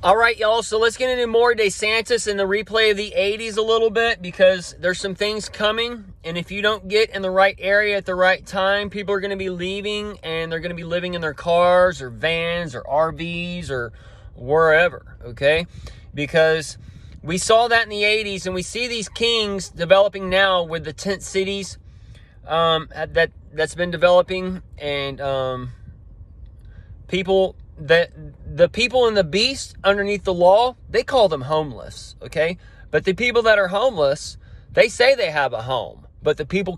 All right, y'all, so let's get into more Desantis and the replay of the 80s a little bit, because there's some things coming, and if you don't get in the right area at the right time, people are going to be leaving, and they're going to be living in their cars or vans or RVs or wherever, okay? Because we saw that in the 80s, and we see these kings developing now with the tent cities that's been developing, and people... The people in the beast underneath the law, they call them homeless, okay? But the people that are homeless, they say they have a home, but the people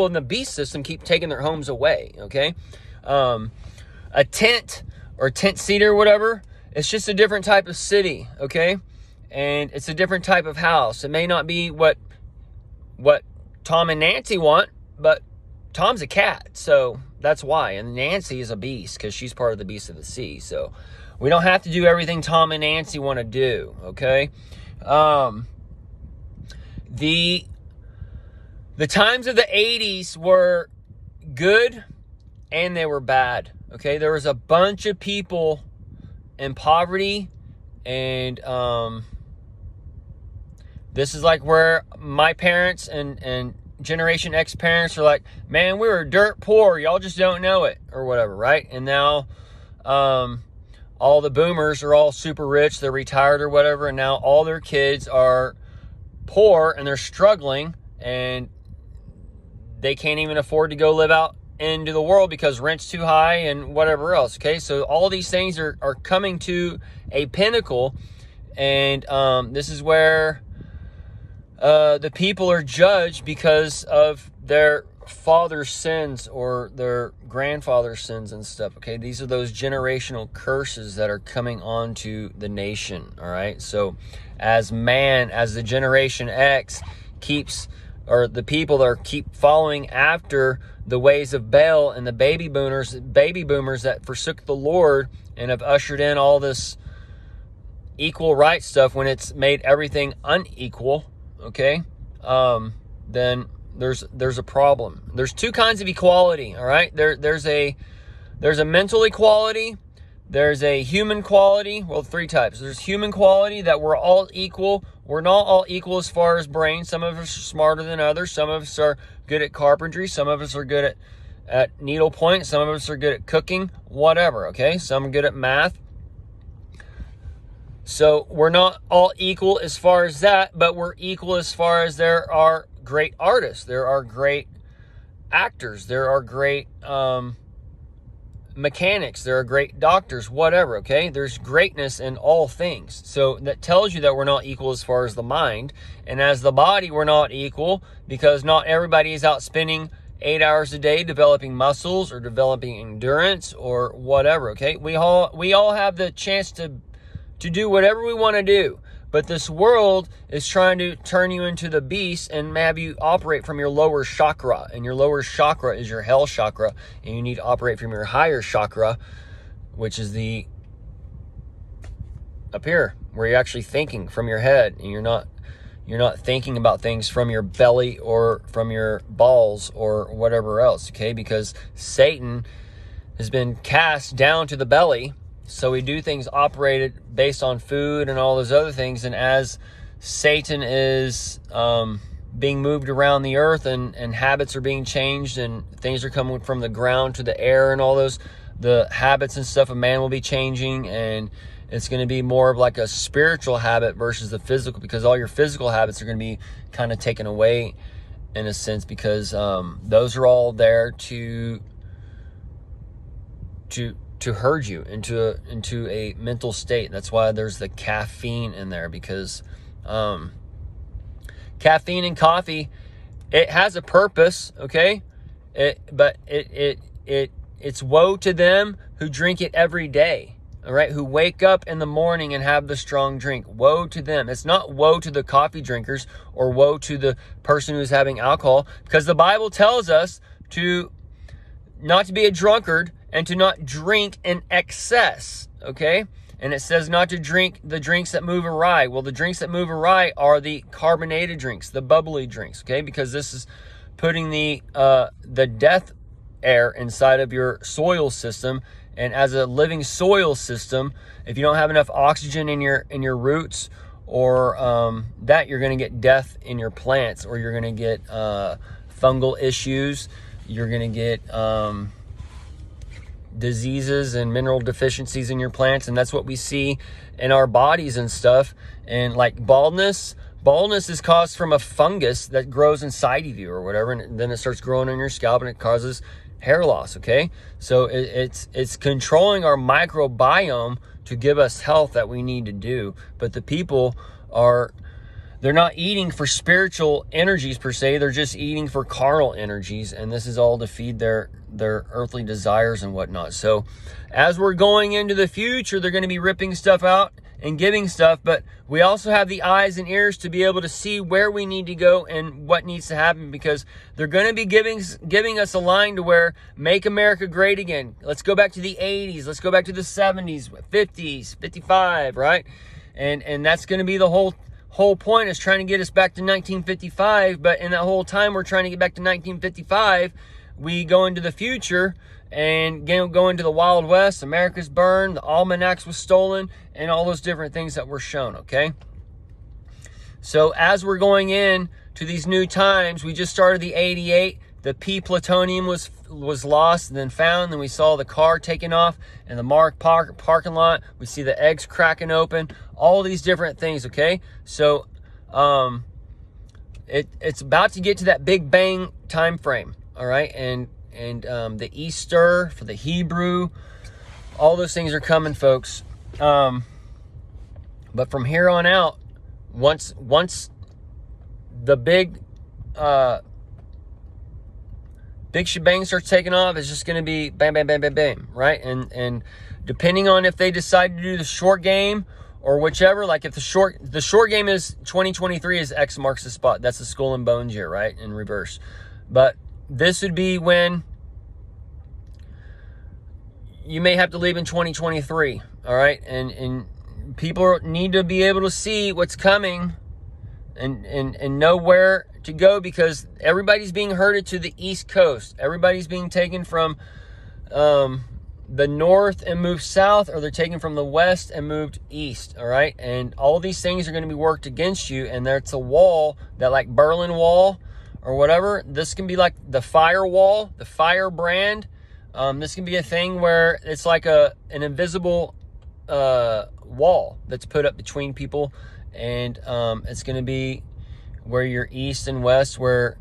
in the beast system keep taking their homes away, okay? A tent or tent city or whatever, it's just a different type of city, okay? And it's a different type of house. It may not be what Tom and Nancy want, but Tom's a cat, so that's why. And Nancy is a beast because she's part of the beast of the sea. So we don't have to do everything Tom and Nancy want to do, okay? The times of the 80s were good and they were bad, okay? There was a bunch of people in poverty, and this is like where my parents and Generation X parents are like, man, we were dirt poor, y'all just don't know it, or whatever, right? And now all the boomers are all super rich, they're retired or whatever, and now all their kids are poor and they're struggling, and they can't even afford to go live out into the world because rent's too high and whatever else, okay? So all these things are coming to a pinnacle, and this is where the people are judged because of their father's sins or their grandfather's sins and stuff, okay? These are those generational curses that are coming onto the nation, all right? So as the Generation X keeps, or the people that keep following after the ways of Baal and the baby boomers that forsook the Lord and have ushered in all this equal rights stuff when it's made everything unequal, okay, then there's a problem. There's two kinds of equality, all right? There's a mental equality, there's a human quality. Well, three types. There's human quality, that we're all equal. We're not all equal as far as brain. Some of us are smarter than others. Some of us are good at carpentry. Some of us are good at needlepoint. Some of us are good at cooking, whatever, okay? Some are good at math. So we're not all equal as far as that, but we're equal as far as there are great artists, there are great actors, there are great mechanics, there are great doctors, whatever, okay? There's greatness in all things. So that tells you that we're not equal as far as the mind. And as the body, we're not equal because not everybody is out spending 8 hours a day developing muscles or developing endurance or whatever, okay? We all have the chance to do whatever we want to do. But this world is trying to turn you into the beast and have you operate from your lower chakra. And your lower chakra is your hell chakra. And you need to operate from your higher chakra, which is up here, where you're actually thinking from your head. And you're not thinking about things from your belly or from your balls or whatever else, okay? Because Satan has been cast down to the belly. So we do things operated based on food and all those other things. And as Satan is being moved around the earth and habits are being changed and things are coming from the ground to the air and all those, the habits and stuff of man will be changing. And it's going to be more of like a spiritual habit versus the physical, because all your physical habits are going to be kind of taken away in a sense, because those are all there to herd you into a mental state. That's why there's the caffeine in there, because caffeine in coffee, it has a purpose, okay? But it's woe to them who drink it every day, all right? Who wake up in the morning and have the strong drink. Woe to them. It's not woe to the coffee drinkers or woe to the person who's having alcohol, because the Bible tells us to not to be a drunkard and to not drink in excess, okay? And it says not to drink the drinks that move awry. Well, the drinks that move awry are the carbonated drinks, the bubbly drinks, okay? Because this is putting the death air inside of your soil system, And as a living soil system, if you don't have enough oxygen in your roots, or that, you're going to get death in your plants, or you're going to get fungal issues. You're going to get diseases and mineral deficiencies in your plants, and that's what we see in our bodies and stuff. And like baldness is caused from a fungus that grows inside of you or whatever, and then it starts growing on your scalp and it causes hair loss. Okay, so it's controlling our microbiome to give us health that we need to do. But the people they're not eating for spiritual energies per se, they're just eating for carnal energies, and this is all to feed their earthly desires and whatnot. So as we're going into the future, they're going to be ripping stuff out and giving stuff, but we also have the eyes and ears to be able to see where we need to go and what needs to happen, because they're going to be giving us a line to where make America great again. Let's go back to the 80s. Let's go back to the 70s, 50s, 55, right? And that's going to be the whole point, is trying to get us back to 1955. But in that whole time we're trying to get back to 1955, we go into the future and go into the Wild West. America's burned, the almanacs was stolen, and all those different things that were shown. Okay, so as we're going in to these new times, we just started the 88. The P plutonium was lost and then found. Then we saw the car taking off in the parking lot. We see the eggs cracking open. All these different things. Okay, so it's about to get to that Big Bang time frame. All right, and the Easter for the Hebrew, all those things are coming, folks. But from here on out, once the big shebang starts taking off, it's just going to be bam, bam, bam, bam, bam, right? And depending on if they decide to do the short game or whichever, like if the short game is 2023 is X marks the spot. That's the Skull and Bones year, right? In reverse. But this would be when you may have to leave in 2023, all right? And people need to be able to see what's coming and know where to go, because everybody's being herded to the East Coast. Everybody's being taken from the north and moved south, or they're taken from the west and moved east, all right? And all these things are going to be worked against you, and there's a wall, that like Berlin Wall or whatever. This can be like the firewall, the firebrand. This can be a thing where it's like an invisible wall that's put up between people, and it's going to be where you're east and west, where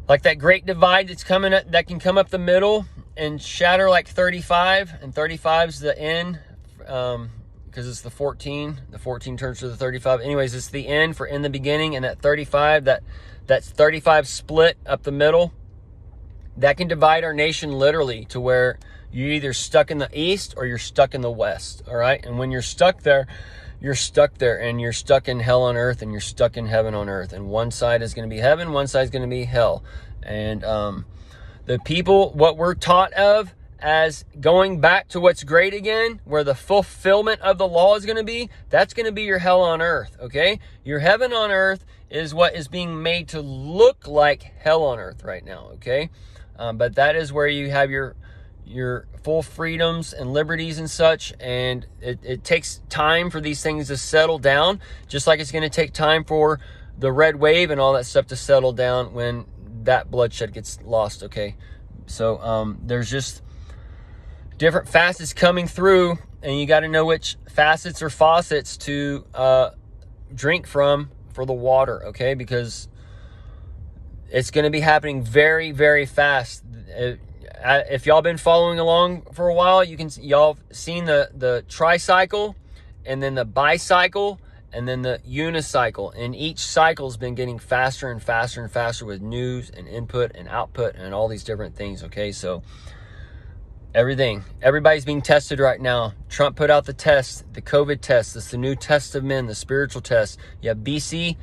like that great divide that's coming up, that can come up the middle and shatter like 35, and 35 is the end, because it's the 14 turns to the 35. Anyways, it's the end for in the beginning, and that 35, that's 35 split up the middle, that can divide our nation literally to where you're either stuck in the east or you're stuck in the west, all right? And when you're stuck there, you're stuck there, and you're stuck in hell on earth, and you're stuck in heaven on earth. And one side is going to be heaven, one side is going to be hell. And the people, what we're taught of as going back to what's great again, where the fulfillment of the law is going to be, that's going to be your hell on earth, okay? Your heaven on earth is what is being made to look like hell on earth right now, okay? But that is where you have your full freedoms and liberties and such, and it takes time for these things to settle down, just like it's going to take time for the red wave and all that stuff to settle down when that bloodshed gets lost, okay? So there's just different facets coming through, and you got to know which facets or faucets to drink from for the water, okay? Because it's going to be happening very, very fast. If y'all been following along for a while, y'all seen the tricycle, and then the bicycle, and then the unicycle. And each cycle's been getting faster and faster and faster with news and input and output and all these different things, okay? So everybody's being tested right now. Trump put out the test, the COVID test. It's the new test of men, the spiritual test. You have BC,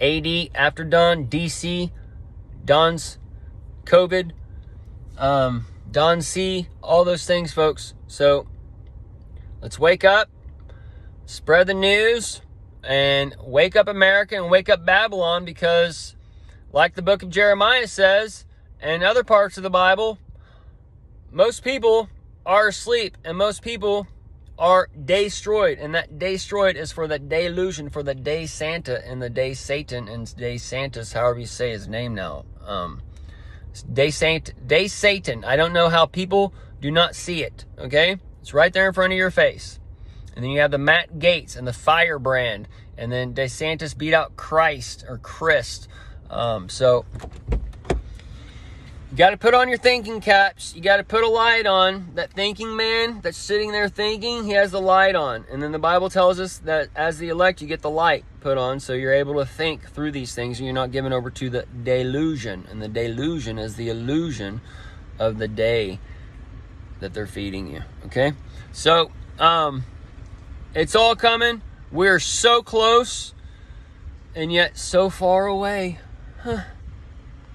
AD after dawn, DC, dawn's COVID, Don C, all those things, folks. So let's wake up, spread the news, and wake up America and wake up Babylon, because like the book of Jeremiah says, And other parts of the Bible, most people are asleep and most people are destroyed. And that destroyed is for the delusion, for the day Santa and the day Satan and day Santas, however you say his name now. Day Satan. I don't know how people do not see it. Okay? It's right there in front of your face. And then you have the Matt Gaetz and the firebrand. And then DeSantis beat out Christ or Christ. So you got to put on your thinking caps. You got to put a light on. That thinking man that's sitting there thinking, he has the light on. And then the Bible tells us that as the elect, you get the light put on, so you're able to think through these things and you're not given over to the delusion. And the delusion is the illusion of the day that they're feeding you. Okay? So, it's all coming. We're so close and yet so far away. Huh.